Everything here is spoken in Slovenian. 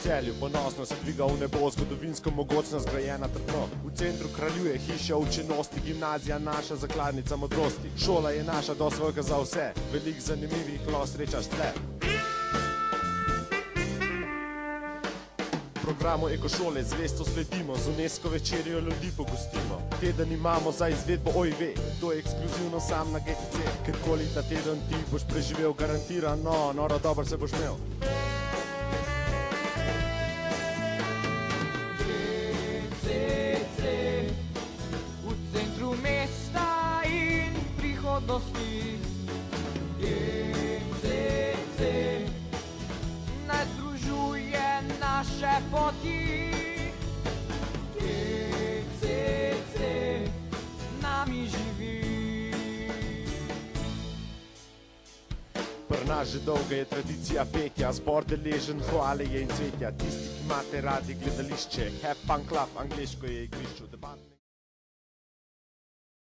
Celju ponosno se dviga v nebo, zgodovinsko mogočno zgrajena trdno. V centru kraljuje hiša učenosti, gimnazija naša zakladnica modrosti. Šola je naša do svojega za vse, velik zanimivih lo srečaš tle. Programu ekošole zvesto sledimo, z UNESCO večerjo ljudi pogostimo. Teden imamo za izvedbo OIV, to je ekskluzivno sam na GTC. Kjerkoli ta teden ti boš preživel, garantirano, noro dobro se boš imel. GTC v centru mesta in prihodnosti. GTC nas združuje naše poti. GTC z nami živi. Pri nas že dolga je tradicija petja, zbor deležen hvale je in cvetja. Tisti, ki imate radi gledališče, have fun club, angleško je igrišče.